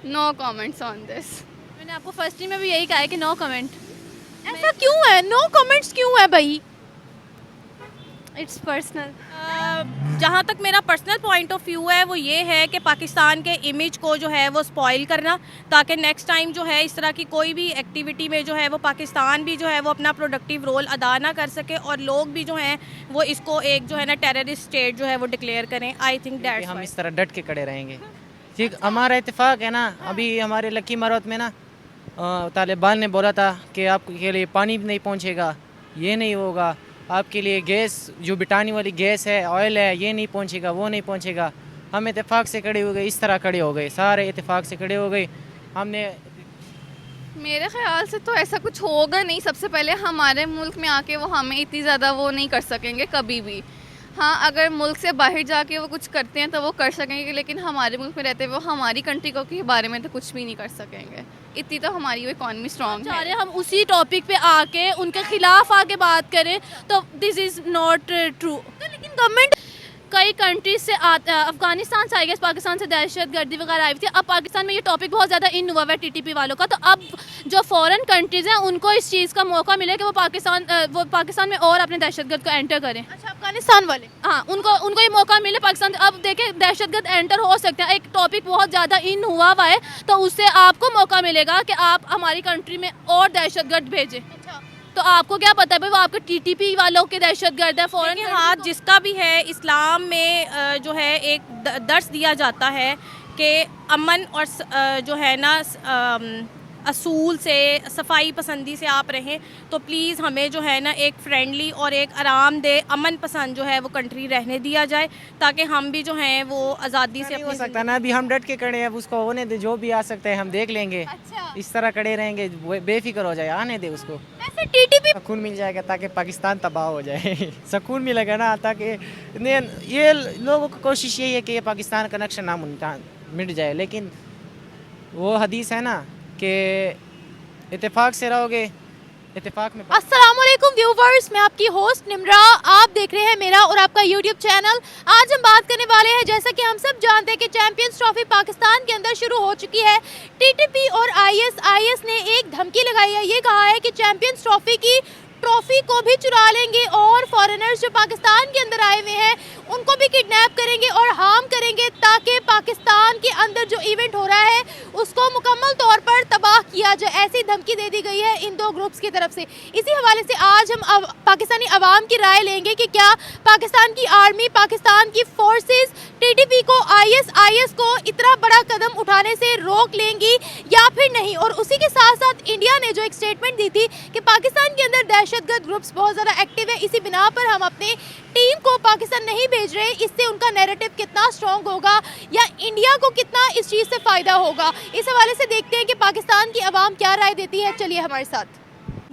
No comments on this. मैंने आपको first ही में भी यही कहा है कि नो कमेंट। ऐसा क्यों है, नो कमेंट्स क्यों है भाई? It's personal. जहाँ तक मेरा पर्सनल पॉइंट ऑफ व्यू है वो ये है कि पाकिस्तान के इमेज को जो है वो स्पॉइल करना, ताकि नेक्स्ट टाइम जो है इस तरह की कोई भी एक्टिविटी में जो है वो पाकिस्तान भी जो है वो अपना प्रोडक्टिव रोल अदा ना कर सके और लोग भी जो हैं वो इसको एक जो है ना टेररिस्ट स्टेट जो है वो डिक्लेयर करें। आई थिंक कि दैट्स हम व्हाई। इस तरह डट के खड़े रहेंगे। ठीक, हमारा इत्तेफाक है ना। अभी हमारे लकी मरवत में ना तालिबान ने बोला था कि आपके लिए पानी भी नहीं पहुंचेगा, ये नहीं होगा, आपके लिए गैस जो बिटानी वाली गैस है, ऑयल है, ये नहीं पहुंचेगा, वो नहीं पहुंचेगा। हम इत्तेफाक से खड़े हो गए, इस तरह खड़े हो गए, सारे इत्तेफाक से खड़े हो गए। हमने मेरे ख्याल से तो ऐसा कुछ होगा नहीं। सबसे पहले हमारे मुल्क में आके वो हमें इतनी ज़्यादा वो नहीं कर सकेंगे कभी भी। हाँ, अगर मुल्क से बाहर जाके वो कुछ करते हैं तो वो कर सकेंगे, लेकिन हमारे मुल्क में रहते हुए वो हमारी कंट्री को के बारे में तो कुछ भी नहीं कर सकेंगे। इतनी तो हमारी वो इकॉनमी स्ट्रॉन्ग चाह रहे है। हम उसी टॉपिक पे आके उनके खिलाफ आके बात करें तो दिस इज़ नॉट ट्रू। लेकिन गवर्नमेंट कई कंट्रीज से अफगानिस्तान से आई गेस, पाकिस्तान से दहशत गर्दी वगैरह आई थी। अब पाकिस्तान में ये टॉपिक बहुत ज़्यादा इन हुआ है टीटीपी वालों का, तो अब जो फॉरेन कंट्रीज़ हैं उनको इस चीज़ का मौका मिले कि वो पाकिस्तान में और अपने दहशतगर्द को एंटर करें। अच्छा, अफगानिस्तान वाले, हाँ, उनको ये मौका मिले पाकिस्तान। अब देखें, दहशतगर्द एंटर हो सकते हैं, एक टॉपिक बहुत ज़्यादा इन हुआ है, तो उससे आपको मौका मिलेगा कि आप हमारी कंट्री में और दहशतगर्द भेजें। तो आपको क्या पता है भाई वो आपके टीटीपी वालों के दहशतगर्द है फॉरेन लेकिन हाँ, जिसका भी है, इस्लाम में जो है एक दर्स दिया जाता है कि अमन और जो है ना असूल से, सफाई पसंदी से आप रहें। तो प्लीज़ हमें जो है ना एक फ्रेंडली और एक आरामदेह अमन पसंद जो है वो कंट्री रहने दिया जाए, ताकि हम भी जो हैं वो आज़ादी से नहीं हो अपनी सकता ना। अभी हम डट के खड़े हैं, अब उसको होने दे, जो भी आ सकता है हम देख लेंगे। अच्छा, इस तरह खड़े रहेंगे, बेफिक्र हो जाए, आने दे उसको। ऐसे टीटीपी सुकून मिल जाएगा ताकि पाकिस्तान तबाह हो जाए। सुकून मिलेगा ना, ताकि ये लोगों की कोशिश यही है कि ये पाकिस्तान का नक्शा नामुमकिन मिट जाए। लेकिन वो हदीस है ना कि इत्तेफाक से रहोगे, इत्तेफाक में अस्सलाम वालेकुम व्यूवर्स, मैं आपकी होस्ट निम्रा। आप देख रहे हैं मेरा और आपका यूट्यूब चैनल। आज हम बात करने वाले हैं, जैसा कि हम सब जानते हैं कि चैंपियंस ट्रॉफी पाकिस्तान के अंदर शुरू हो चुकी है। टीटीपी और आईएस ने एक धमकी लगाई है, ये कहा है कि चैंपियंस ट्रॉफी की ट्रॉफी को भी चुरा लेंगे और फॉरेनर्स जो पाकिस्तान के अंदर आए हुए हैं उनको भी किडनैप करेंगे और हार्म करेंगे, ताकि पाकिस्तान के अंदर जो इवेंट हो रहा है उसको मुकम्मल तौर पर तबाह किया जाए। ऐसी धमकी दे दी गई है इन दो ग्रुप्स की तरफ से। इसी हवाले से आज हम पाकिस्तानी अवाम की राय लेंगे कि क्या पाकिस्तान की आर्मी, पाकिस्तान की फोर्सेस टीटीपी को, आईएस को इतना बड़ा कदम उठाने से रोक लेंगी या फिर नहीं। और उसी के साथ साथ इंडिया ने जो एक स्टेटमेंट दी थी कि पाकिस्तान के अंदर दहशतगर्द ग्रुप्स बहुत ज़्यादा एक्टिव है, इसी बिना पर हम अपने टीम को पाकिस्तान नहीं भेज रहे, इससे उनका नैरेटिव कितना स्ट्रॉन्ग होगा या इंडिया को कितना इस चीज़ से फ़ायदा होगा। इस हवाले से देखते हैं कि पाकिस्तान की आवाम क्या राय देती है। चलिए हमारे साथ।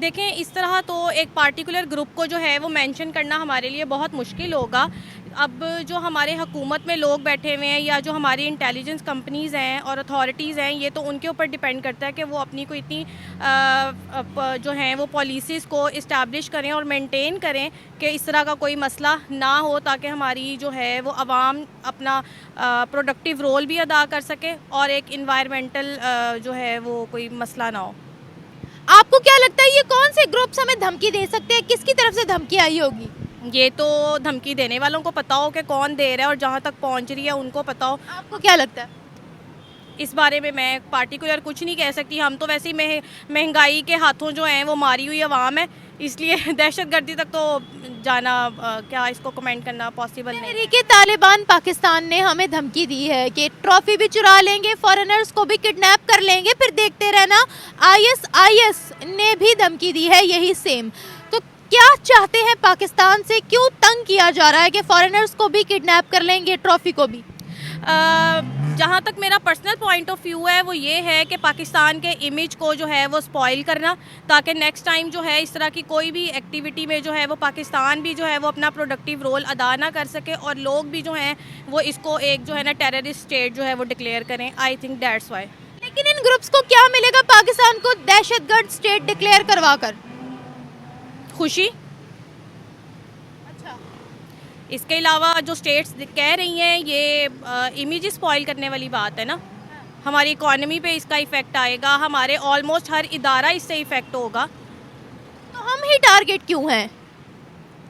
देखें, इस तरह तो एक पार्टिकुलर ग्रुप को जो है वो मेंशन करना हमारे लिए बहुत मुश्किल होगा। अब जो हमारे हुकूमत में लोग बैठे हुए हैं या जो हमारी इंटेलिजेंस कंपनीज़ हैं और अथॉरिटीज़ हैं, ये तो उनके ऊपर डिपेंड करता है कि वो अपनी कोई इतनी जो हैं वो पॉलिसीज़ को इस्टेब्लिश करें और मेंटेन करें कि इस तरह का कोई मसला ना हो, ताकि हमारी जो है वो आवाम अपना प्रोडक्टिव रोल भी अदा कर सके और एक इन्वायरमेंटल जो है वो कोई मसला ना हो। आपको क्या लगता है ये कौन से ग्रुप्स हमें धमकी दे सकते हैं, किसकी तरफ से धमकी आई होगी? ये तो धमकी देने वालों को पता हो कि कौन दे रहा है और जहाँ तक पहुँच रही है उनको पता हो। आपको क्या लगता है? इस बारे में मैं पार्टिकुलर कुछ नहीं कह सकती। हम तो वैसे ही महंगाई के हाथों जो हैं वो मारी हुई आवाम है, इसलिए दहशतगर्दी तक तो जाना क्या इसको कमेंट करना पॉसिबल नहीं। तहरीके तालिबान पाकिस्तान ने हमें धमकी दी है कि ट्रॉफी भी चुरा लेंगे, फॉरेनर्स को भी किडनैप कर लेंगे, फिर देखते रहना। आईएस ने भी धमकी दी है यही सेम। तो क्या चाहते हैं पाकिस्तान से, क्यों तंग किया जा रहा है कि फॉरेनर्स को भी किडनैप कर लेंगे, ट्रॉफी को भी? जहाँ तक मेरा पर्सनल पॉइंट ऑफ व्यू है वो ये है कि पाकिस्तान के इमेज को जो है वो स्पॉइल करना, ताकि नेक्स्ट टाइम जो है इस तरह की कोई भी एक्टिविटी में जो है वो पाकिस्तान भी जो है वो अपना प्रोडक्टिव रोल अदा ना कर सके और लोग भी जो हैं वो इसको एक जो है ना टेररिस्ट स्टेट जो है वो डिक्लेयर करें। I think that's why. लेकिन इन ग्रुप्स को क्या मिलेगा पाकिस्तान को दहशतगर्द स्टेट डिक्लेयर करवा कर? खुशी। अच्छा, इसके अलावा जो स्टेट्स कह रही हैं ये इमेज स्पॉइल करने वाली बात है ना। हमारी इकॉनमी पे इसका इफ़ेक्ट आएगा, हमारे ऑलमोस्ट हर इदारा इससे इफ़ेक्ट होगा। तो हम ही टारगेट क्यों हैं?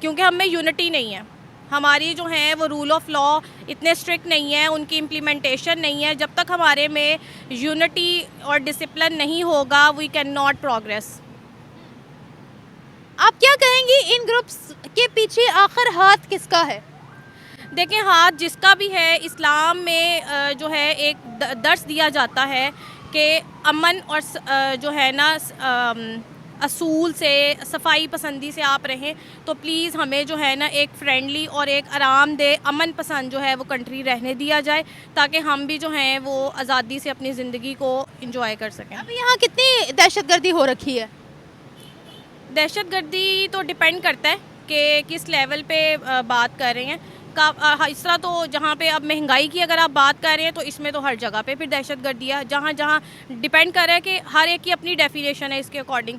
क्योंकि हम में यूनिटी नहीं है। हमारी जो है वो रूल ऑफ लॉ इतने स्ट्रिक्ट नहीं है, उनकी इम्प्लीमेंटेशन नहीं है। जब तक हमारे में यूनिटी और डिसिप्लिन नहीं होगा, वी कैन नॉट प्रोग्रेस। आप क्या कहेंगी इन ग्रुप्स के पीछे आखिर हाथ किसका है? देखें, हाथ जिसका भी है, इस्लाम में जो है एक दर्स दिया जाता है कि अमन और जो है ना असूल से, सफाई पसंदी से आप रहें। तो प्लीज़ हमें जो है ना एक फ्रेंडली और एक आरामदेह अमन पसंद जो है वो कंट्री रहने दिया जाए, ताकि हम भी जो हैं वो आज़ादी से अपनी ज़िंदगी को इंजॉय कर सकें। अभी यहाँ कितनी दहशतगर्दी हो रखी है? दहशतगर्दी तो डिपेंड करता है कि किस लेवल पे बात कर रहे हैं। इस तरह तो जहाँ पे अब महंगाई की अगर आप बात कर रहे हैं तो इसमें तो हर जगह पे फिर दहशतगर्दी है। जहाँ जहाँ डिपेंड कर रहा है कि हर एक की अपनी डेफिनेशन है इसके अकॉर्डिंग।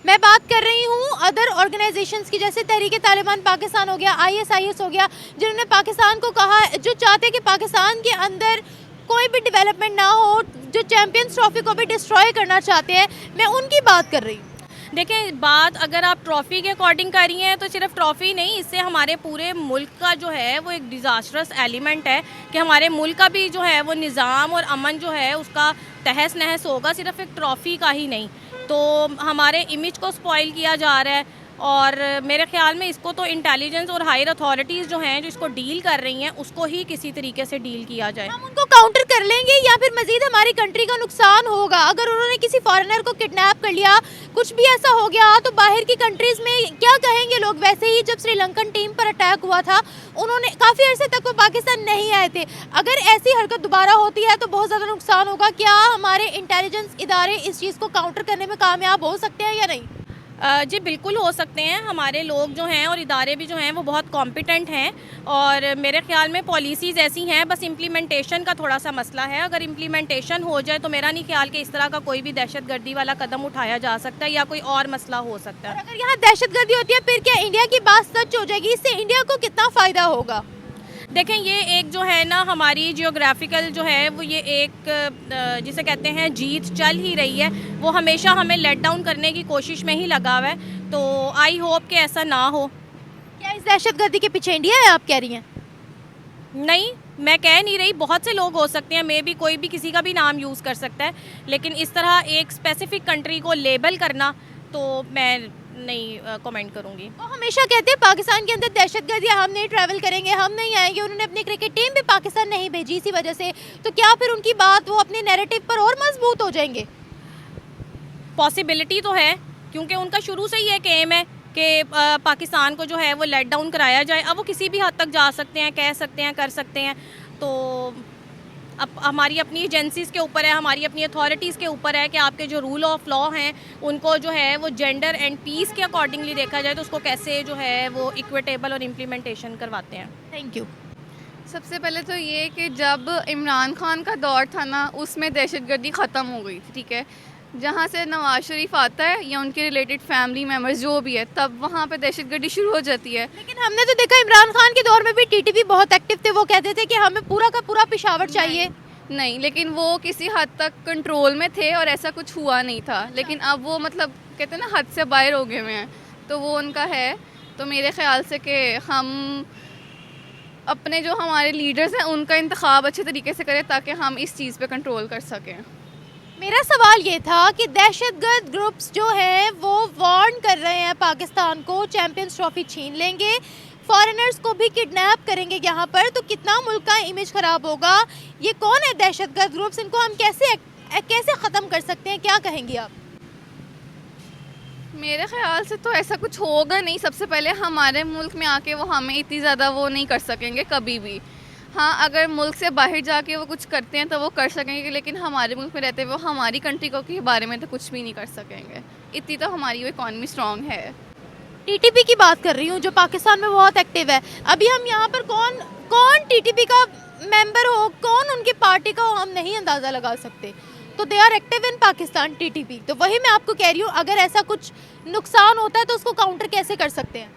मैं बात कर रही हूँ अदर ऑर्गेनाइजेशंस की, जैसे तहरीक तालिबान पाकिस्तान हो गया, ISIS हो गया, जिन्होंने पाकिस्तान को कहा, जो चाहते हैं कि पाकिस्तान के अंदर कोई भी डेवलपमेंट ना हो, जो चैंपियंस ट्रॉफी को भी डिस्ट्रॉय करना चाहते हैं। मैं उनकी बात कर रही हूँ। देखें, बात अगर आप ट्रॉफ़ी के अकॉर्डिंग कर रही हैं तो सिर्फ ट्रॉफ़ी नहीं, इससे हमारे पूरे मुल्क का जो है वो एक डिज़ास्टरस एलिमेंट है कि हमारे मुल्क का भी जो है वो निज़ाम और अमन जो है उसका तहस नहस होगा, सिर्फ एक ट्रॉफ़ी का ही नहीं। तो हमारे इमेज को स्पॉइल किया जा रहा है और मेरे ख्याल में इसको तो इंटेलिजेंस और हायर अथॉरिटीज़ जो हैं जो इसको डील कर रही हैं उसको ही किसी तरीके से डील किया जाए। हम उनको काउंटर कर लेंगे या फिर मजीद हमारी कंट्री का नुकसान होगा? अगर उन्होंने किसी फॉरेनर को किडनैप कर लिया, कुछ भी ऐसा हो गया, तो बाहर की कंट्रीज़ में क्या कहेंगे लोग? वैसे ही जब श्रीलंकन टीम पर अटैक हुआ था, उन्होंने काफ़ी अरसे तक वो पाकिस्तान नहीं आए थे। अगर ऐसी हरकत दोबारा होती है तो बहुत ज़्यादा नुकसान होगा। क्या हमारे इंटेलिजेंस इदारे इस चीज़ को काउंटर करने में कामयाब हो सकते हैं या नहीं? जी बिल्कुल हो सकते हैं। हमारे लोग जो हैं और इदारे भी जो हैं वो बहुत कॉम्पिटेंट हैं और मेरे ख्याल में पॉलिसीज़ ऐसी हैं, बस इम्प्लीमेंटेशन का थोड़ा सा मसला है। अगर इम्प्लीमेंटेशन हो जाए तो मेरा नहीं ख्याल कि इस तरह का कोई भी दहशतगर्दी वाला कदम उठाया जा सकता है या कोई और मसला हो सकता है। अगर यहाँ दहशतगर्दी होती है फिर क्या इंडिया की बात सच हो जाएगी? इससे इंडिया को कितना फ़ायदा होगा? देखें, ये एक जो है ना हमारी जियोग्राफिकल जो है वो ये एक जिसे कहते हैं जीत चल ही रही है, वो हमेशा हमें लेट डाउन करने की कोशिश में ही लगा हुआ है। तो आई होप कि ऐसा ना हो। क्या इस दहशतगर्दी के पीछे इंडिया है, आप कह रही हैं? नहीं, मैं कह नहीं रही, बहुत से लोग हो सकते हैं, मे भी कोई भी किसी का भी नाम यूज़ कर सकता है, लेकिन इस तरह एक स्पेसिफिक कंट्री को लेबल करना तो मैं नहीं कमेंट करूँगी। वो हमेशा कहते हैं पाकिस्तान के अंदर दहशतगर्दी, हम नहीं ट्रैवल करेंगे, हम नहीं आएंगे। उन्होंने अपनी क्रिकेट टीम भी पाकिस्तान नहीं भेजी इसी वजह से। तो क्या फिर उनकी बात, वो अपने नैरेटिव पर और मजबूत हो जाएंगे? पॉसिबिलिटी तो है, क्योंकि उनका शुरू से ही एक एम है कि पाकिस्तान को जो है वो लेट डाउन कराया जाए। अब वो किसी भी हद तक जा सकते हैं, कह सकते हैं, कर सकते हैं। तो अब हमारी अपनी एजेंसीज़ के ऊपर है, हमारी अपनी अथॉरिटीज़ के ऊपर है कि आपके जो रूल ऑफ लॉ हैं उनको जो है वो जेंडर एंड पीस के अकॉर्डिंगली देखा जाए तो उसको कैसे जो है वो इक्विटेबल और इम्प्लीमेंटेशन करवाते हैं। Thank you. सबसे पहले तो ये कि जब इमरान खान का दौर था ना, उसमें दहशतगर्दी ख़त्म हो गई थी, ठीक है। जहाँ से नवाज शरीफ आता है या उनके रिलेटेड फैमिली मेम्बर्स जो भी है, तब वहाँ पे दहशतगर्दी शुरू हो जाती है। लेकिन हमने तो देखा इमरान खान के दौर में भी टीटीपी बहुत एक्टिव थे। वो कहते थे कि हमें पूरा का पूरा पेशावर चाहिए। नहीं, लेकिन वो किसी हद तक कंट्रोल में थे और ऐसा कुछ हुआ नहीं था। लेकिन अब वो मतलब कहते हैं ना हद से बाहर हो गए हुए हैं, तो वो उनका है। तो मेरे ख्याल से कि हम अपने जो हमारे लीडर्स हैं उनका इंतखाब अच्छे तरीके से करें ताकि हम इस चीज़ पे कंट्रोल कर सकें। मेरा सवाल ये था कि दहशतगर्द ग्रुप्स जो हैं वो वार्न कर रहे हैं पाकिस्तान को, चैंपियंस ट्रॉफी छीन लेंगे, फॉरेनर्स को भी किडनैप करेंगे यहाँ पर, तो कितना मुल्क का इमेज ख़राब होगा। ये कौन है दहशतगर्द ग्रुप्स? इनको हम कैसे ख़त्म कर सकते हैं? क्या कहेंगी आप? मेरे ख्याल से तो ऐसा कुछ होगा नहीं। सबसे पहले हमारे मुल्क में आके वो हमें इतनी ज़्यादा वो नहीं कर सकेंगे कभी भी। हाँ, अगर मुल्क से बाहर जाके वो कुछ करते हैं तो वो कर सकेंगे, लेकिन हमारे मुल्क में रहते हुए वो हमारी कंट्री को के बारे में तो कुछ भी नहीं कर सकेंगे। इतनी तो हमारी वो इकॉनमी स्ट्रॉन्ग है। टीटीपी की बात कर रही हूँ जो पाकिस्तान में बहुत एक्टिव है। अभी हम यहाँ पर कौन टीटीपी का मेंबर हो, कौन उनकी पार्टी का हो, हम नहीं अंदाज़ा लगा सकते। तो they are active in Pakistan TTP. तो वही मैं आपको कह रही हूँ, अगर ऐसा कुछ नुकसान होता है तो उसको काउंटर कैसे कर सकते हैं?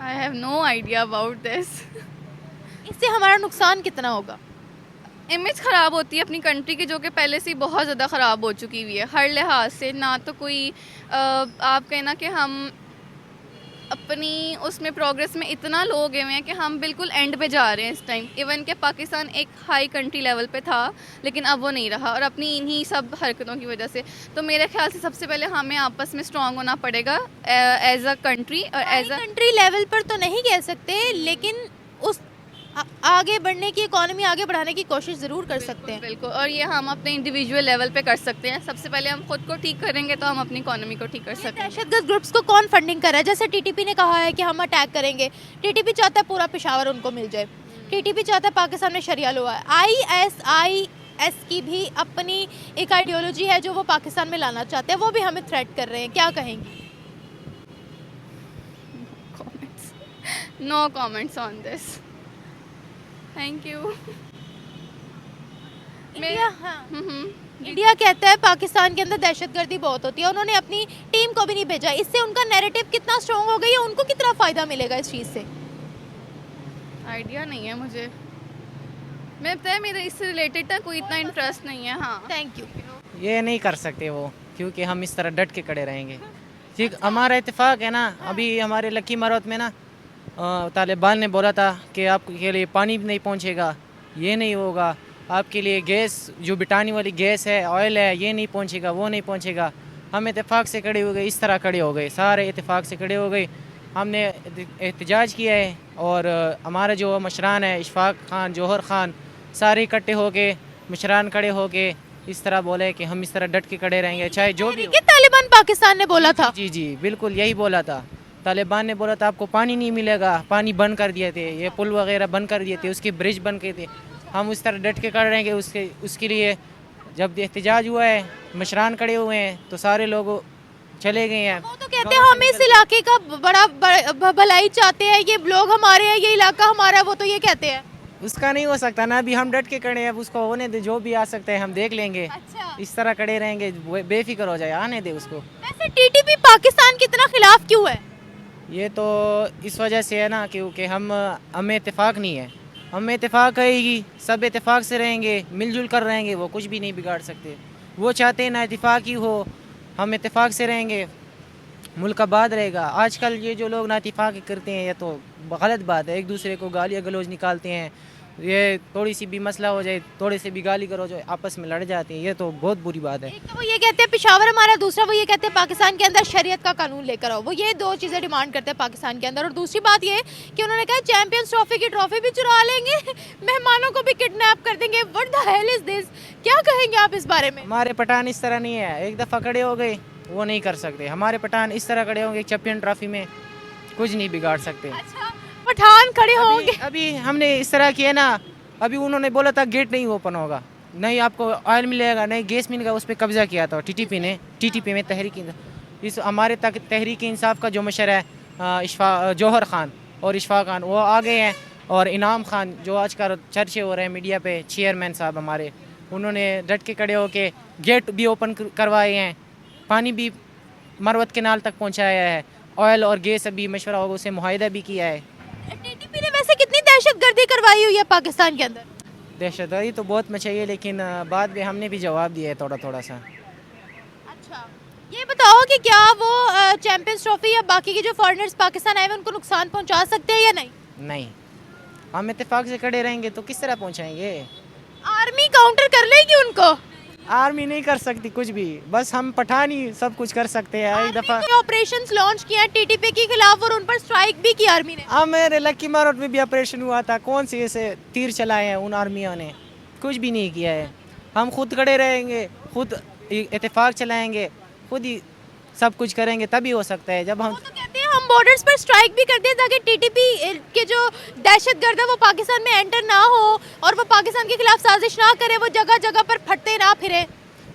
I have no idea about this. इससे हमारा नुकसान कितना होगा? इमेज ख़राब होती है अपनी कंट्री की, जो कि पहले से ही बहुत ज़्यादा ख़राब हो चुकी हुई है हर लिहाज से। ना तो कोई आप कहना कि हम अपनी उसमें प्रोग्रेस में इतना लो गए हुए हैं कि हम बिल्कुल एंड पे जा रहे हैं इस टाइम। इवन के पाकिस्तान एक हाई कंट्री लेवल पे था, लेकिन अब वो नहीं रहा, और अपनी इन्हीं सब हरकतों की वजह से। तो मेरे ख्याल से सबसे पहले हमें आपस में स्ट्रांग होना पड़ेगा एज अ कंट्री और एज अ कंट्री लेवल पर तो नहीं कह सकते, लेकिन उस आगे बढ़ने की, इकोनॉमी आगे बढ़ाने की कोशिश ज़रूर कर सकते हैं। बिल्कुल, और ये हम अपने इंडिविजुअल लेवल पे कर सकते हैं। सबसे पहले हम खुद को ठीक करेंगे तो हम अपनी इकोनॉमी को ठीक कर सकते हैं। दहशतगर्द ग्रुप्स को कौन फंडिंग कर रहा है? जैसे टीटीपी ने कहा है कि हम अटैक करेंगे, टीटीपी चाहता है पूरा पेशावर उनको मिल जाए, टीटीपी चाहता है पाकिस्तान में शरिया लॉ है। ISIS की भी अपनी एक आइडियोलॉजी है जो वो पाकिस्तान में लाना चाहते हैं, वो भी हमें थ्रेट कर रहे हैं, क्या कहेंगी? No comments on this, thank you. India कहता है पाकिस्तान के अंदर दहशतगर्दी बहुत होती है, उन्होंने अपनी टीम को भी नहीं भेजा, इससे उनका नैरेटिव कितना स्ट्रॉन्ग हो गई है, उनको कितना फ़ायदा मिलेगा इस चीज़ से? आइडिया नहीं है मुझे, मैं पता है मेरा इससे रिलेटेड ना कोई इतना इंटरेस्ट नहीं है। हाँ, थैंक यू। ये नहीं कर सकते वो, क्योंकि हम इस तरह डट के खड़े रहेंगे। ठीक, हमारा इत्तेफाक है ना, अभी हमारे लकी मरवत में ना तालिबान ने बोला था कि आपके लिए पानी भी नहीं पहुंचेगा, ये नहीं होगा, आपके लिए गैस जो बिटानी वाली गैस है, ऑयल है, ये नहीं पहुंचेगा, वो नहीं पहुंचेगा। हम इत्तेफाक से खड़े हो गए, इस तरह खड़े हो गए, सारे इत्तेफाक से खड़े हो गए, हमने एहतजाज किया है। और हमारा जो मशरान है, इशफाक खान, जौहर खान, सारे इकट्ठे हो के मशरान खड़े हो के इस तरह बोले कि हम इस तरह डट के खड़े रहेंगे, चाहे जो भी हो। तालिबान पाकिस्तान ने बोला था। जी जी बिल्कुल यही बोला था। तालिबान ने बोला था आपको पानी नहीं मिलेगा, पानी बंद कर दिए थे, ये पुल वगैरह बंद कर दिए थे, उसके ब्रिज बंद किए थे। हम उस तरह डट के कर रहे हैं कि उसके लिए जब एहतजाज हुआ है, मशरान खड़े हुए हैं, तो सारे लोग चले गए हैं। वो तो कहते हैं हम इस इलाके का बड़ा भलाई चाहते हैं, ये लोग हमारे हैं, ये इलाका हमारा है, वो तो ये कहते हैं। उसका नहीं हो सकता ना, अभी हम डट के खड़े हैं, अब उसको होने दे, जो भी आ सकता है हम देख लेंगे। अच्छा। इस तरह खड़े रहेंगे, बेफिक्र हो जाए, आने दे उसको। वैसे टीटीपी पाकिस्तान के इतना खिलाफ क्यों है? ये तो इस वजह से है ना, क्योंकि हमें इत्तेफाक नहीं है। हमें इत्तेफाक रहेगी, सब इत्तेफाक से रहेंगे, मिलजुल कर रहेंगे, वो कुछ भी नहीं बिगाड़ सकते। वो चाहते हैं ना इत्तेफाक ही हो, हम इत्तेफाक से रहेंगे, मुल्क आबाद रहेगा। आजकल ये जो लोग ना इत्तेफाक करते हैं, ये तो गलत बात है, एक दूसरे को गालियाँ गलौज निकालते हैं, ये थोड़ी सी भी मसला हो जाए, थोड़े से भी गाली गलौज हो, आपस में लड़ जाते हैं, ये तो बहुत बुरी बात है। एक तो वो ये कहते हैं पेशावर हमारा, दूसरा वो ये कहते हैं पाकिस्तान के अंदर शरीयत का कानून लेकर आओ, वो ये दो चीज़ें डिमांड करते हैं पाकिस्तान के अंदर। और दूसरी बात ये कि उन्होंने कहा चैंपियंस ट्रॉफी की ट्रॉफी भी चुरा लेंगे, मेहमानों को भी किडनैप कर देंगे। What the hell is this? क्या कहेंगे आप इस बारे में? हमारे पठान इस तरह नहीं है, एक दफ़ा खड़े हो गए वो नहीं कर सकते। हमारे पठान इस तरह खड़े होंगे चैंपियन ट्रॉफी में, कुछ नहीं बिगाड़ सकते। अच्छा, पठान खड़े होंगे। अभी हमने इस तरह किया ना, अभी उन्होंने बोला था गेट नहीं ओपन होगा, नहीं आपको ऑयल मिलेगा, नहीं गैस मिलेगा, उस पर कब्जा किया था टीटीपी ने। टीटीपी में इस हमारे तक तहरीक इंसाफ का जो मशर है जौहर खान और इशफाक खान, वो आ गए हैं। और इनाम खान जो आजकल चर्चे हो रहे हैं मीडिया पे, चेयरमैन साहब हमारे, उन्होंने डट के खड़े होके गेट भी ओपन करवाए हैं, पानी भी मरवत केनाल तक पहुँचाया है, ऑयल और गैस अभी मशवरा होगा उससे मुआहिदा भी किया है। टीटीपी ने वैसे कितनी दहशतगर्दी करवाई हुई है पाकिस्तान के अंदर? दहशतगर्दी तो बहुत मचाई है, लेकिन बाद में हमने भी जवाब दिया है थोड़ा थोड़ा सा। अच्छा, ये बताओ कि क्या वो चैंपियंस ट्रॉफी या बाकी के जो फॉरेनर्स पाकिस्तान आए हुए उनको नुकसान पहुंचा सकते हैं या नहीं? नहीं, हम इत्तेफाक से खड़े रहेंगे तो किस तरह पहुंचाएंगे? आर्मी काउंटर कर लेगी उनको? आर्मी नहीं कर सकती कुछ भी, बस हम पठान ही सब कुछ कर सकते हैं। एक दफ़ा ऑपरेशंस लॉन्च किया टीटीपी के खिलाफ और उन पर स्ट्राइक भी की आर्मी ने। मेरे लक्की मारोट में भी ऑपरेशन हुआ था, कौन से ऐसे तीर चलाए हैं उन आर्मियों ने? कुछ भी नहीं किया है। हम खुद खड़े रहेंगे, खुद इत्तेफाक चलाएंगे, खुद ही सब कुछ करेंगे, तभी हो सकता है। जब हम तो कहते हैं हम बॉर्डर्स पर स्ट्राइक भी करते हैं ताकि टीटीपी के जो दहशतगर्द है वो पाकिस्तान में एंटर ना हो और वो पाकिस्तान के खिलाफ साजिश ना करे, वो जगह जगह पर फटते ना फिरे।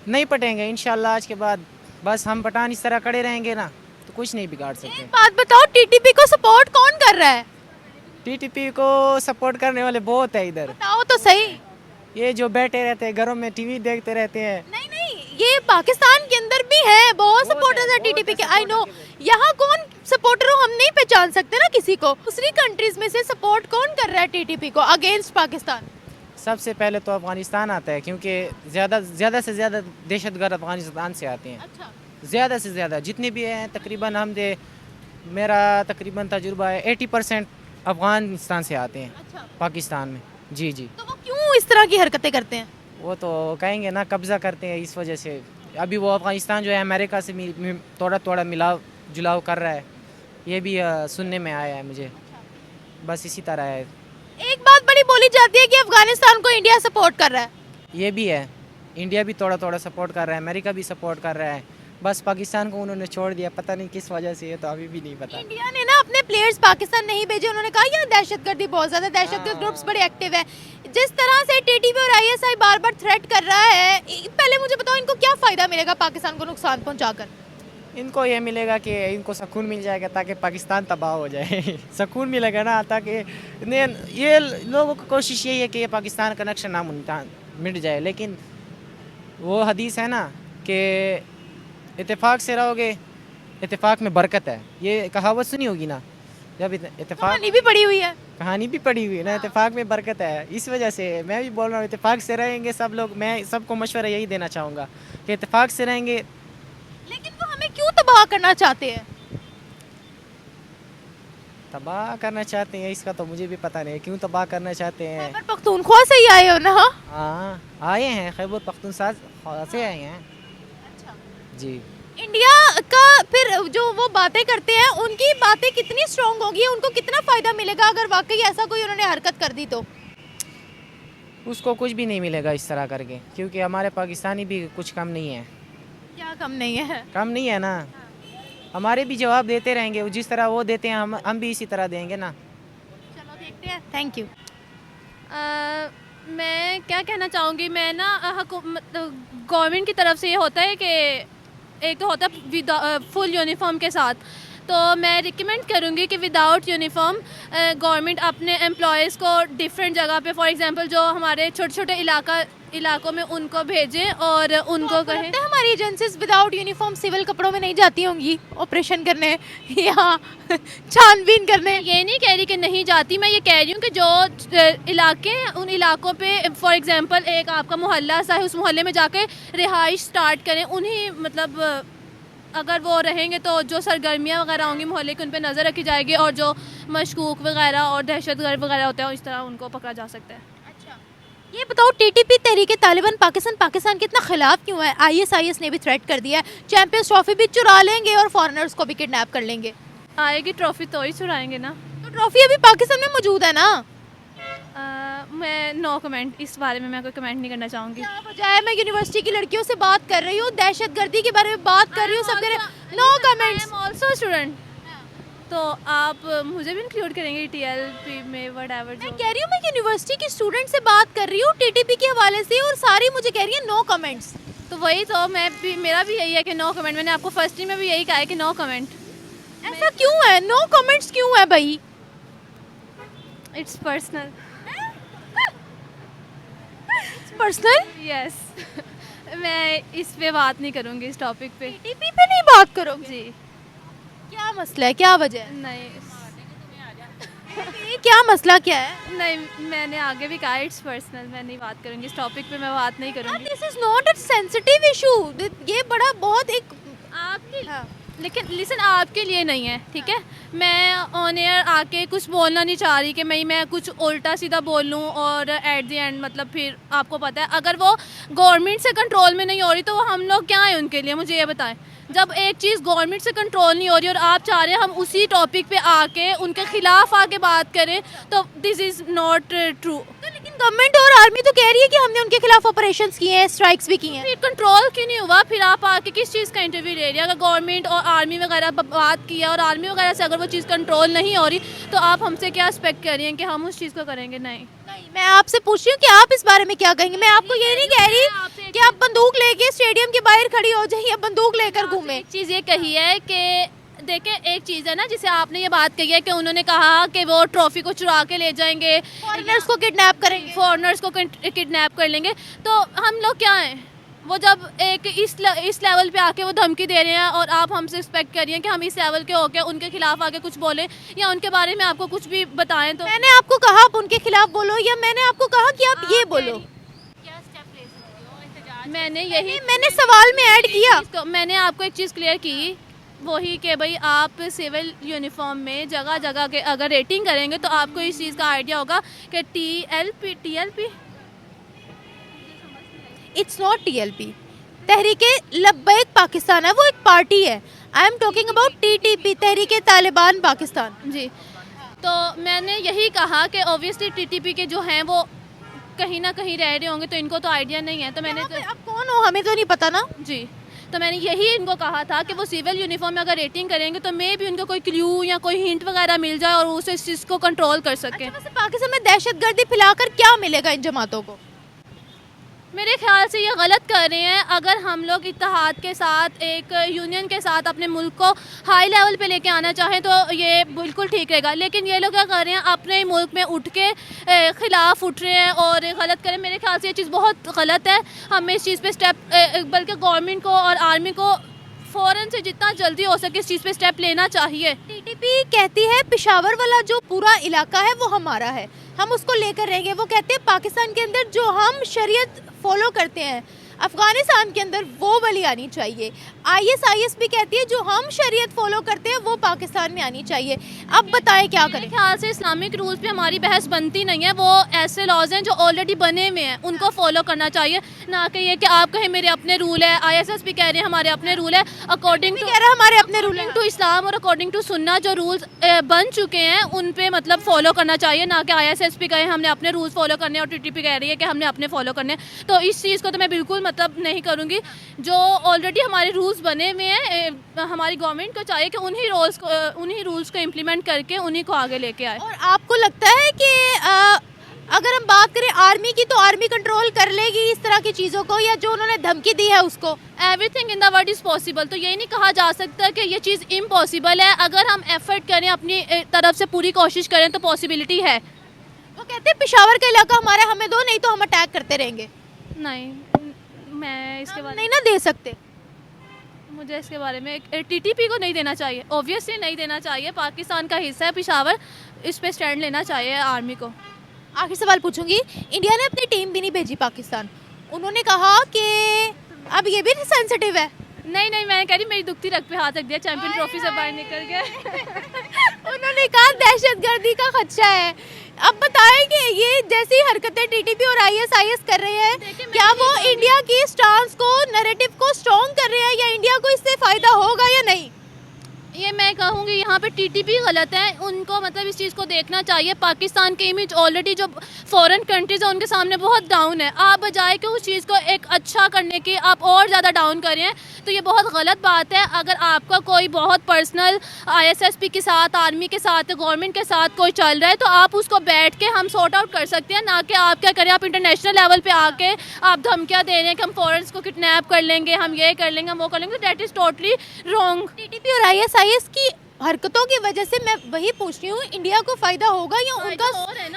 नहीं पटेंगे इंशाल्लाह आज के बाद, बस हम पठान इस तरह खड़े रहेंगे ना तो कुछ नहीं बिगाड़ सकते। एक बात बताओ, टीटीपी को सपोर्ट कौन कर रहा है? टीटीपी को सपोर्ट करने वाले बहुत है इधर, बताओ तो सही। ये जो बैठे रहते हैं घरों में टीवी देखते रहते हैं। नहीं नहीं, ये पाकिस्तान के अंदर भी है, बहुत सपोर्टर्स है टीटीपी के। आई नो, यहाँ कौन सपोर्टर हो हम नहीं पहचान सकते ना किसी को। दूसरी कंट्रीज में से सपोर्ट कौन कर रहा है टीटीपी को अगेंस्ट पाकिस्तान? सबसे पहले तो अफ़गानिस्तान आता है, क्योंकि ज़्यादा से ज़्यादा दहशतगर्द अफ़गानिस्तान से आते हैं। अच्छा, ज़्यादा से ज़्यादा जितने भी हैं तकरीबन मेरा तकरीबन तजुर्बा है 80% अफ़गानिस्तान से आते हैं अच्छा। पाकिस्तान में। जी जी, तो वो क्यों इस तरह की हरकतें करते हैं? वो तो कहेंगे ना, कब्ज़ा करते हैं इस वजह से। अभी वो अफ़गानिस्तान जो है अमेरिका से थोड़ा थोड़ा मिलाव जुलाव कर रहा है, ये भी सुनने में आया है मुझे। बस इसी तरह है। एक बात बड़ी बोली जाती है कि अफगानिस्तान को इंडिया सपोर्ट कर रहा है। ये भी है, इंडिया भी थोड़ा थोड़ा सपोर्ट कर रहा है, अमेरिका भी सपोर्ट कर रहा है। बस पाकिस्तान को उन्होंने छोड़ दिया, पता नहीं किस वजह से, ये तो अभी भी नहीं पता। इंडिया ने ना अपने प्लेयर्स पाकिस्तान नहीं भेजे, उन्होंने कहा यहाँ दहशतगर्दी बहुत ज्यादा, दहशतगर्द ग्रुप्स बड़े एक्टिव है। जिस तरह से टीटीपी और आईएसआई बार बार थ्रेट कर रहा है, पहले मुझे बताओ इनको क्या फायदा मिलेगा पाकिस्तान को नुकसान पहुंचाकर? इनको ये मिलेगा कि इनको सुकून मिल जाएगा ताकि पाकिस्तान तबाह हो जाए सुकून मिलेगा ना, ताकि ये लोगों की कोशिश यही है कि ये पाकिस्तान का नक्शा नाम मिट जाए। लेकिन वो हदीस है ना कि इत्तेफाक से रहोगे, इत्तेफाक में बरकत है। ये कहावत सुनी होगी ना, जब इत्तेफाक कहानी भी पड़ी हुई है। कहानी भी पड़ी हुई है ना, इत्तेफाक में बरकत है। इस वजह से मैं भी बोल रहा हूँ इत्तेफाक से रहेंगे सब लोग। मैं सबको मशवरा यही देना चाहूँगा कि इत्तेफाक से रहेंगे। लेकिन वो हमें क्यों तबाह करना चाहते हैं? तबाह करना चाहते हैं इसका तो मुझे भी पता नहीं क्यों तबाह करना चाहते हैं। खैबर पख्तूनख्वा से ही आए हो ना? हाँ, आए हैं, खैबर पख्तूनख्वा से आए हैं। अच्छा। जी, इंडिया का फिर जो वो बातें करते हैं, उनकी बातें कितनी स्ट्रॉन्ग होगी, उनको कितना फायदा मिलेगा अगर वाकई ऐसा कोई उन्होंने हरकत कर दी तो? उसको कुछ भी नहीं मिलेगा इस तरह करके, क्योंकि हमारे पाकिस्तानी भी कुछ कम नहीं है। क्या कम नहीं है? कम नहीं है ना, हमारे भी जवाब देते रहेंगे। वो जिस तरह वो देते हैं हम भी इसी तरह देंगे ना। चलो देखते हैं। Thank you. मैं क्या कहना चाहूँगी, मैं ना गवर्नमेंट की तरफ से ये होता है कि एक तो होता है फुल यूनिफॉर्म के साथ, तो मैं रिकमेंड करूँगी कि विदाउट यूनिफॉर्म गवर्नमेंट अपने एम्प्लॉयज़ को डिफरेंट जगह पे, फॉर एग्जांपल जो हमारे छोटे छोटे इलाकों में उनको भेजें और उनको आपको कहें। लगता है हमारी एजेंसीज विदाउट यूनिफॉर्म सिविल कपड़ों में नहीं जाती होंगी ऑपरेशन करने या छानबीन करने? ये नहीं कह रही कि नहीं जाती, मैं ये कह रही हूँ कि जो इलाके हैं उन इलाकों पे फॉर एग्जांपल एक आपका मोहल्ला सा है, उस मोहल्ले में जाके रिहाइश स्टार्ट करें। उन्हीं मतलब अगर वो रहेंगे तो जो सरगर्मियाँ वगैरह होंगी मोहल्ले की उन पर नज़र रखी जाएगी, और जो मशकूक वगैरह और दहशतगर्द वगैरह होते हैं इस तरह उनको पकड़ा जा सकता है। अच्छा, ये बताओ टीटीपी तहरीके तालिबान पाकिस्तान के इतना खिलाफ क्यों है? आईएसआईएस ने भी थ्रेट कर दिया है, चैंपियंस ट्रॉफी भी चुरा लेंगे और फॉरेनर्स को भी किडनैप कर लेंगे। आएगी ट्रॉफी तो ही चुराएंगे ना। तो ट्रॉफी अभी पाकिस्तान में मौजूद है ना? मैं नो कमेंट, इस बारे में मैं कोई कमेंट नहीं करना चाहूँगी। क्या वजह है? मैं यूनिवर्सिटी की लड़कियों से बात कर रही हूँ, दहशतगर्दी के बारे में बात कर रही हूँ, सब कह रहे हैं no comments. I am also student, तो आप मुझे भी इंक्लूड करेंगे टीएलपी में व्हाटएवर मैं जो। कह रही हूँ मैं यूनिवर्सिटी की स्टूडेंट से बात कर रही हूँ टीटीपी के हवाले से, और सारी मुझे कह रही है नो कमेंट्स। तो वही तो मेरा भी यही है कि नो कमेंट। मैंने आपको फर्स्ट में भी यही कहा है कि नो कमेंट। ऐसा क्यों है? नो कमेंट्स क्यों है भाई? It's personal. पर्सनल? यस मैं इस पे बात नहीं करूँगी, इस टॉपिक पे। टीटीपी पे नहीं बात करोगे? जी क्या मसला है, क्या वजह है? नहीं ये क्या मसला क्या है? नहीं, मैंने आगे भी कहा इट्स पर्सनल, मैं नहीं बात करूँगी इस टॉपिक पे, मैं बात नहीं करूँगी। This is not a sensitive issue. ये बड़ा बहुत एक आपके हाँ। लेकिन लिसन आपके लिए नहीं है, ठीक है। मैं ऑन एयर आके कुछ बोलना नहीं चाह रही कि मैं कुछ उल्टा सीधा बोल लूँ और एट द एंड मतलब फिर आपको पता है अगर वो गवर्नमेंट से कंट्रोल में नहीं हो रही तो हम लोग क्या हैं उनके लिए, मुझे ये बताएं। जब एक चीज़ गवर्नमेंट से कंट्रोल नहीं हो रही और आप चाह रहे हैं हम उसी टॉपिक पे आके उनके खिलाफ आके बात करें, तो दिस इज़ नॉट ट्रू। लेकिन गवर्नमेंट और आर्मी तो कह रही है कि हमने उनके खिलाफ ऑपरेशंस किए हैं, स्ट्राइक्स भी की हैं। फिर कंट्रोल क्यों नहीं हुआ? फिर आप आके किस चीज़ का इंटरव्यू ले रही है? अगर गवर्नमेंट और आर्मी वगैरह बात की है और आर्मी वगैरह से अगर वो चीज़ कंट्रोल नहीं हो रही तो आप हमसे क्या एक्सपेक्ट कर रही हैं कि हम उस चीज़ को करेंगे? नहीं, मैं आपसे पूछ रही हूँ कि आप इस बारे में क्या कहेंगे। मैं आपको ये नहीं कह रही कि आप बंदूक लेके स्टेडियम के बाहर खड़ी हो जाइए या बंदूक लेकर घूमें। एक चीज़ ये कही है कि देखिए, एक चीज़ है ना, जिसे आपने ये बात कही है कि उन्होंने कहा कि वो ट्रॉफी को चुरा के ले जाएंगे, फॉरेनर्स को किडनैप करेंगे, फॉरेनर्स को किडनैप कर लेंगे, तो हम लोग क्या हैं? वो जब एक इस लेवल पे आके वो धमकी दे रहे हैं और आप हमसे एक्सपेक्ट कर रही हैं कि हम इस लेवल के होके उनके खिलाफ आके कुछ बोलें या उनके बारे में आपको कुछ भी बताएं, तो मैंने आपको कहा आप उनके खिलाफ बोलो या मैंने आपको कहा कि आप ये बोलो? मैंने सवाल में ऐड किया। मैंने आपको एक चीज़ क्लियर की, वही कि भाई आप सिविल यूनिफॉर्म में जगह जगह के अगर रेटिंग करेंगे तो आपको इस चीज़ का आइडिया होगा कि TLP it's not TLP, Tehreek-e Labbaik Pakistan है, वो एक पार्टी है। I am talking about TTP, Tehreek-e Taliban Pakistan. जी, तो मैंने यही कहा कि ऑब्वियसली टीटीपी के जो हैं वो कहीं ना कहीं रह रहे होंगे, तो इनको तो आइडिया नहीं है। तो मैंने अब कौन हो हमें तो नहीं पता ना जी, तो मैंने यही इनको कहा था कि वो सिविल यूनिफॉर्म में अगर रेटिंग करेंगे तो मे भी उनको कोई क्लू या कोई हिंट वगैरह मिल जाए और उसे इस चीज़ को कंट्रोल कर सकें। अच्छा, वैसे पाकिस्तान में दहशतगर्दी फैलाकर क्या मिलेगा इन जमातों को? मेरे ख्याल से ये गलत कर रहे हैं। अगर हम लोग इत्तेहाद के साथ एक यूनियन के साथ अपने मुल्क को हाई लेवल पे लेके आना चाहें तो ये बिल्कुल ठीक रहेगा, लेकिन ये लोग क्या कर रहे हैं, अपने ही मुल्क में उठ के ख़िलाफ़ उठ रहे हैं और गलत करें। मेरे ख्याल से ये चीज़ बहुत गलत है। हमें इस चीज़ पे स्टेप, बल्कि गवर्नमेंट को और आर्मी को फ़ौरन से जितना जल्दी हो सके इस चीज़ पे स्टेप लेना चाहिए। टीटीपी कहती है पेशावर वाला जो पूरा इलाका है वो हमारा है, हम उसको लेकर रहेंगे। वो कहते हैं पाकिस्तान के अंदर जो हम शरीयत फॉलो करते हैं अफगानिस्तान के अंदर वो वाली आनी चाहिए। आईएसआईएस भी कहती है जो हम शरीयत फॉलो करते हैं वो पाकिस्तान में आनी चाहिए। अब बताएं क्या करें? मेरे ख्याल से इस्लामिक रूल्स पे हमारी बहस बनती नहीं है। वो ऐसे लॉज हैं जो ऑलरेडी बने हुए हैं, उनको फॉलो करना चाहिए, ना कि ये कि आप कहें मेरे अपने रूल है। आईएसएस भी कह रहे हैं हमारे अपने रूल है, अकॉर्डिंग टू हमारे अपने रूल टू इस्लाम और अकॉर्डिंग टू सुन्ना जो रूल्स बन चुके हैं उन पे मतलब फॉलो करना चाहिए, ना कि आईएसएस भी कहे हमने अपने रूल्स फॉलो करने और टीटीपी कह रही है कि हमने अपने फॉलो करने। तो इस चीज़ को तो मैं बिल्कुल मतलब नहीं करूँगी। जो ऑलरेडी हमारे रूल्स बने हुए हैं, हमारी गवर्नमेंट को चाहिए कि उन्हीं रूल्स को इम्प्लीमेंट करके उन्हीं को आगे लेके आए। और आपको लगता है कि अगर हम बात करें आर्मी की तो आर्मी कंट्रोल कर लेगी इस तरह की चीज़ों को, या जो उन्होंने धमकी दी है उसको? Everything in the world is possible. तो ये नहीं कहा जा सकता कि ये चीज़ इम्पॉसिबल है। अगर हम एफर्ट करें, अपनी तरफ से पूरी कोशिश करें तो पॉसिबिलिटी है। वो कहते हैं पेशावर का इलाका हमारा, हमें दो, नहीं तो हम अटैक करते रहेंगे। नहीं, मैं इसके बारे नहीं ना दे सकते। मुझे इसके बारे में टीटीपी को नहीं देना चाहिए, ऑब्वियसली नहीं देना चाहिए। पाकिस्तान का हिस्सा है पेशावर, इस पे स्टैंड लेना चाहिए आर्मी को। आखिरी सवाल पूछूंगी, इंडिया ने अपनी टीम भी नहीं भेजी पाकिस्तान, उन्होंने कहा कि अब ये भी सेंसिटिव है। नहीं, मैं कह रही मेरी दुखती रग पे हाथ रख दिया, चैंपियन ट्रॉफी से बाहर निकल गए। उन्होंने कहा दहशतगर्दी का खदशा है। अब बताएं कि ये जैसी हरकतें टीटीपी और आईएसआईएस कर रहे हैं, क्या वो इंडिया की स्टांस को, नैरेटिव को स्ट्रॉन्ग कर रहे हैं, या इंडिया को इससे फायदा होगा या नहीं? ये मैं कहूँगी यहाँ पे टीटीपी गलत है। उनको मतलब इस चीज़ को देखना चाहिए। पाकिस्तान की इमेज ऑलरेडी जो फॉरेन कंट्रीज़ है उनके सामने बहुत डाउन है। आप बजाय कि उस चीज़ को एक अच्छा करने की आप और ज़्यादा डाउन करें, तो ये बहुत गलत बात है। अगर आपका कोई बहुत पर्सनल आईएसएसपी के साथ, आर्मी के साथ, गवर्नमेंट के साथ कोई चल रहा है तो आप उसको बैठ के हम सॉर्ट आउट कर सकते हैं, ना कि आप क्या करें, आप इंटरनेशनल लेवल पे आके आप धमकियाँ दे रहे हैं कि हम फॉरेनर्स को किडनैप कर लेंगे, हम ये कर लेंगे, हम वो कर लेंगे। That is totally wrong. TTP और आईएसआईएस की हरकतों की वजह से मैं वही पूछ रही हूँ, इंडिया को फायदा होगा या उनका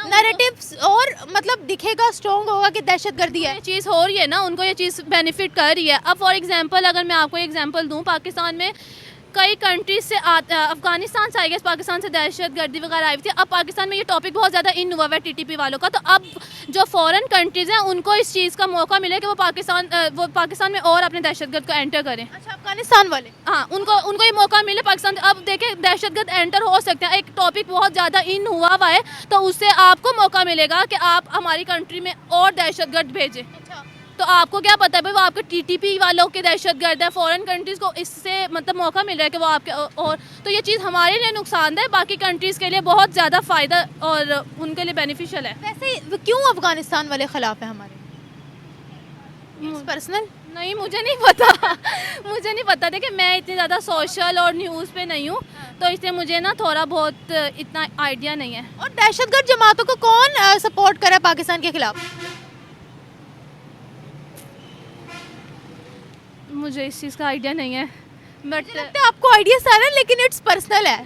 नैरेटिव और मतलब दिखेगा, स्ट्रॉन्ग होगा कि दहशतगर्दी है? ये चीज़ हो रही है ना, उनको ये चीज़ बेनिफिट कर रही है। अब फॉर एग्जांपल अगर मैं आपको एग्जांपल दूं, पाकिस्तान में कई कंट्रीज से अफगानिस्तान से आई गेस पाकिस्तान से दहशतगर्दी वगैरह आई थी। अब पाकिस्तान में ये टॉपिक बहुत ज़्यादा इन हुआ है टीटीपी वालों का। तो अब जो फॉरेन कंट्रीज़ हैं उनको इस चीज़ का मौका मिले कि वो पाकिस्तान में और अपने दहशतगर्द को एंटर करें। अच्छा, अफगानिस्तान वाले? हाँ, उनको ये मौका मिले पाकिस्तान। अब देखें, दहशतगर्द एंटर हो सकते हैं। एक टॉपिक बहुत ज़्यादा इन हुआ है, तो उससे आपको मौका मिलेगा कि आप हमारी कंट्री में और दहशतगर्द भेजें। तो आपको क्या पता है भाई, वो आपके टीटीपी वालों के दहशतगर्द है। फॉरेन कंट्रीज़ को इससे मतलब मौका मिल रहा है कि वो आपके, और तो ये चीज़ हमारे लिए नुकसानदेह है, बाकी कंट्रीज़ के लिए बहुत ज़्यादा फ़ायदा और उनके लिए बेनिफिशियल है। वैसे क्यों अफगानिस्तान वाले खिलाफ है हमारे? पर्सनल नहीं, मुझे नहीं पता। मुझे नहीं पता। देखिए, मैं इतनी ज़्यादा सोशल और न्यूज़ पे नहीं हूँ, तो इसलिए मुझे ना थोड़ा बहुत इतना आइडिया नहीं है। और दहशतगर्द जमातों को कौन सपोर्ट करे पाकिस्तान के खिलाफ? मुझे इस चीज़ का आइडिया नहीं है, बट लगता है आपको आइडिया सारा, लेकिन इट्स पर्सनल है।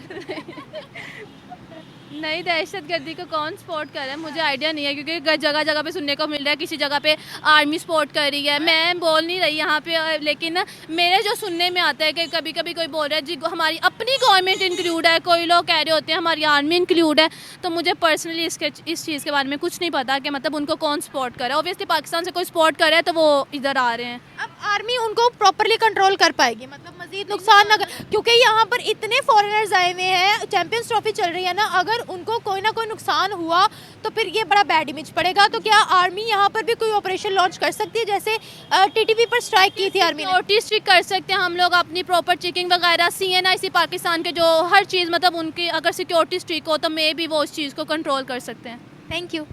नहीं, दहशतगर्दी को कौन सपोर्ट कर रहा है मुझे आइडिया नहीं है, क्योंकि जगह जगह पे सुनने को मिल रहा है किसी जगह पे आर्मी सपोर्ट कर रही है। मैं बोल नहीं रही यहाँ पे, लेकिन मेरे जो सुनने में आता है कि कभी कभी कोई बोल रहा है जी हमारी अपनी गवर्नमेंट इंक्लूड है, कोई लोग कह रहे होते हैं हमारी आर्मी इंक्लूड है। तो मुझे पर्सनली इस चीज़ के बारे में कुछ नहीं पता कि मतलब उनको कौन सपोर्ट कर रहा है। ऑब्वियसली पाकिस्तान से कोई सपोर्ट कर रहा है तो वो इधर आ रहे हैं। अब आर्मी उनको प्रॉपरली कंट्रोल कर पाएगी, मतलब मजीद नुकसान ना क्योंकि यहाँ पर इतने फॉरेनर्स आए हुए हैं, चैंपियंस ट्रॉफी चल रही है ना, अगर उनको कोई ना कोई नुकसान हुआ तो फिर ये बड़ा बैड इमेज पड़ेगा। तो क्या आर्मी यहाँ पर भी कोई ऑपरेशन लॉन्च कर सकती है, जैसे टीटीपी पर स्ट्राइक की थी आर्मी ने? सिक्योरिटी स्ट्रिक कर सकते हैं हम लोग, अपनी प्रॉपर चेकिंग वगैरह, CNIC पाकिस्तान के जो हर चीज़ मतलब उनकी अगर सिक्योरिटी स्ट्रिक हो तो मे भी वो उस चीज़ को कंट्रोल कर सकते हैं। Thank you.